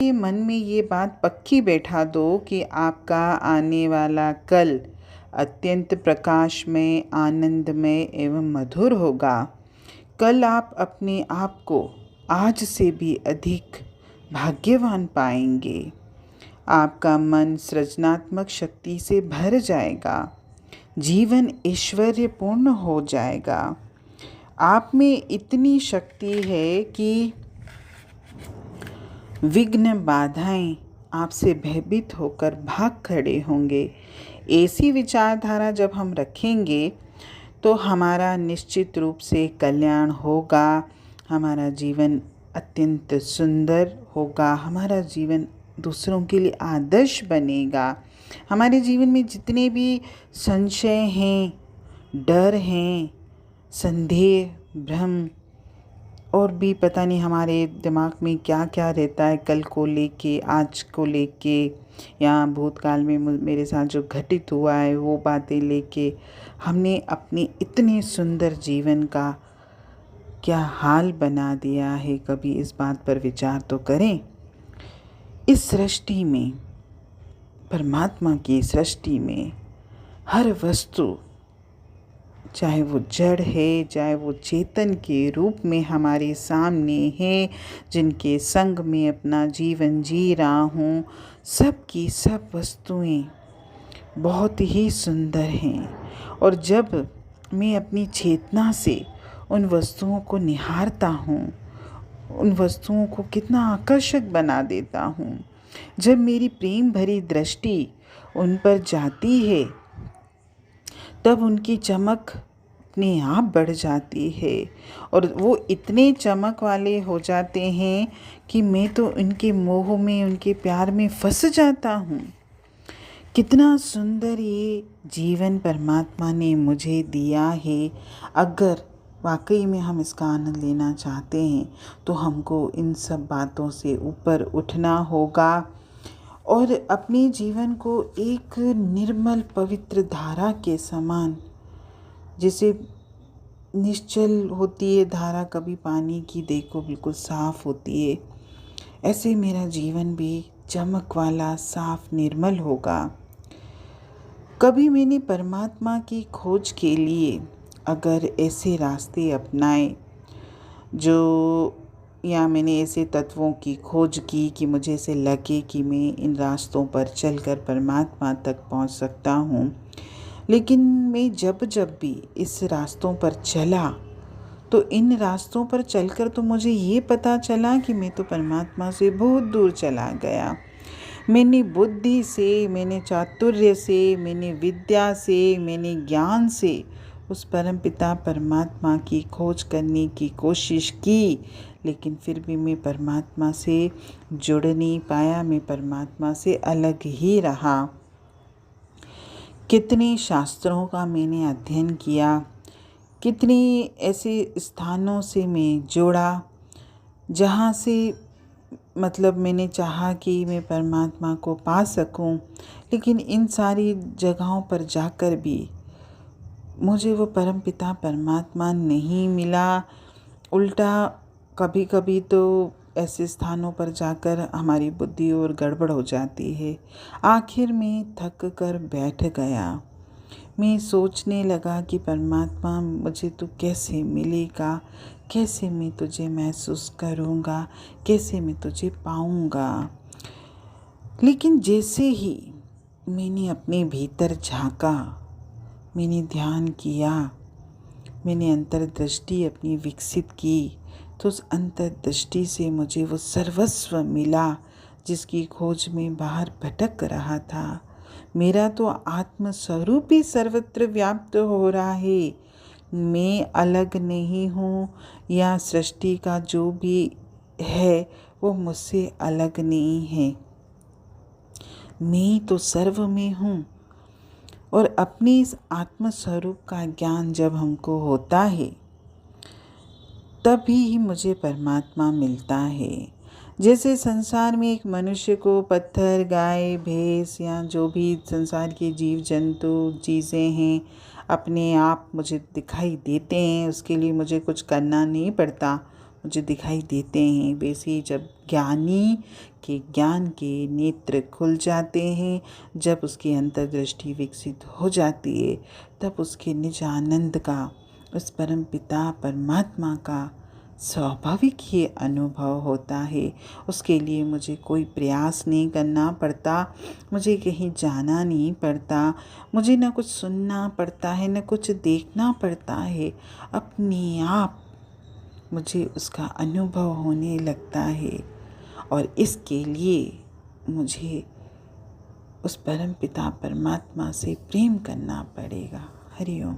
ये मन में ये बात पक्की बैठा दो कि आपका आने वाला कल अत्यंत प्रकाशमय, आनंदमय एवं मधुर होगा। कल आप अपने आप को आज से भी अधिक भाग्यवान पाएंगे। आपका मन सृजनात्मक शक्ति से भर जाएगा। जीवन ऐश्वर्यपूर्ण हो जाएगा। आप में इतनी शक्ति है कि विघ्न बाधाएं आपसे भयभीत होकर भाग खड़े होंगे। ऐसी विचारधारा जब हम रखेंगे तो हमारा निश्चित रूप से कल्याण होगा। हमारा जीवन अत्यंत सुंदर होगा। हमारा जीवन दूसरों के लिए आदर्श बनेगा। हमारे जीवन में जितने भी संशय हैं, डर हैं, संदेह, भ्रम और भी पता नहीं हमारे दिमाग में क्या क्या रहता है, कल को लेके, आज को लेके, या भूतकाल में मेरे साथ जो घटित हुआ है वो बातें लेके हमने अपने इतने सुंदर जीवन का क्या हाल बना दिया है। कभी इस बात पर विचार तो करें। इस सृष्टि में, परमात्मा की सृष्टि में, हर वस्तु, चाहे वो जड़ है, चाहे वो चेतन के रूप में हमारे सामने है, जिनके संग में अपना जीवन जी रहा हूँ, सब की सब वस्तुएं बहुत ही सुंदर हैं। और जब मैं अपनी चेतना से उन वस्तुओं को निहारता हूँ, उन वस्तुओं को कितना आकर्षक बना देता हूँ। जब मेरी प्रेम भरी दृष्टि उन पर जाती है तब उनकी चमक अपने आप बढ़ जाती है और वो इतने चमक वाले हो जाते हैं कि मैं तो उनके मोह में, उनके प्यार में फंस जाता हूँ। कितना सुंदर ये जीवन परमात्मा ने मुझे दिया है। अगर वाकई में हम इसका आनंद लेना चाहते हैं तो हमको इन सब बातों से ऊपर उठना होगा और अपने जीवन को एक निर्मल पवित्र धारा के समान, जैसे निश्चल होती है धारा कभी पानी की, देखो बिल्कुल साफ होती है, ऐसे मेरा जीवन भी चमक वाला, साफ, निर्मल होगा। कभी मैंने परमात्मा की खोज के लिए अगर ऐसे रास्ते अपनाए जो, या मैंने ऐसे तत्वों की खोज की कि मुझे ऐसे लगे कि मैं इन रास्तों पर चलकर परमात्मा तक पहुंच सकता हूं, लेकिन मैं जब जब भी इस रास्तों पर चला तो इन रास्तों पर चलकर तो मुझे ये पता चला कि मैं तो परमात्मा से बहुत दूर चला गया। मैंने बुद्धि से, मैंने चातुर्य से, मैंने विद्या से, मैंने ज्ञान से उस परमपिता परमात्मा की खोज करने की कोशिश की, लेकिन फिर भी मैं परमात्मा से जुड़ नहीं पाया। मैं परमात्मा से अलग ही रहा। कितने शास्त्रों का मैंने अध्ययन किया, कितने ऐसे स्थानों से मैं जुड़ा जहाँ से मतलब मैंने चाहा कि मैं परमात्मा को पा सकूं, लेकिन इन सारी जगहों पर जाकर भी मुझे वो परमपिता परमात्मा नहीं मिला। उल्टा कभी कभी तो ऐसे स्थानों पर जाकर हमारी बुद्धि और गड़बड़ हो जाती है। आखिर में थक कर बैठ गया। मैं सोचने लगा कि परमात्मा मुझे तो कैसे मिलेगा, कैसे मैं तुझे महसूस करूँगा, कैसे मैं तुझे पाऊँगा। लेकिन जैसे ही मैंने अपने भीतर झांका, मैंने ध्यान किया, मैंने अंतर्दृष्टि अपनी विकसित की, तो उस अंतर्दृष्टि से मुझे वो सर्वस्व मिला जिसकी खोज में बाहर भटक रहा था। मेरा तो आत्मस्वरूप ही सर्वत्र व्याप्त हो रहा है। मैं अलग नहीं हूँ, या सृष्टि का जो भी है वो मुझसे अलग नहीं है। मैं तो सर्व में हूँ। और अपने इस आत्मस्वरूप का ज्ञान जब हमको होता है तभी ही मुझे परमात्मा मिलता है। जैसे संसार में एक मनुष्य को पत्थर, गाय, भैंस या जो भी संसार के जीव जंतु चीज़ें हैं अपने आप मुझे दिखाई देते हैं, उसके लिए मुझे कुछ करना नहीं पड़ता, मुझे दिखाई देते हैं, वैसे ही जब ज्ञानी के ज्ञान के नेत्र खुल जाते हैं, जब उसकी अंतर्दृष्टि विकसित हो जाती है, तब उसके निज आनंद का, उस परम पिता परमात्मा का स्वाभाविक ही अनुभव होता है। उसके लिए मुझे कोई प्रयास नहीं करना पड़ता, मुझे कहीं जाना नहीं पड़ता, मुझे न कुछ सुनना पड़ता है, न कुछ देखना पड़ता है। अपने आप मुझे उसका अनुभव होने लगता है और इसके लिए मुझे उस परम पिता परमात्मा से प्रेम करना पड़ेगा। हरि ओम।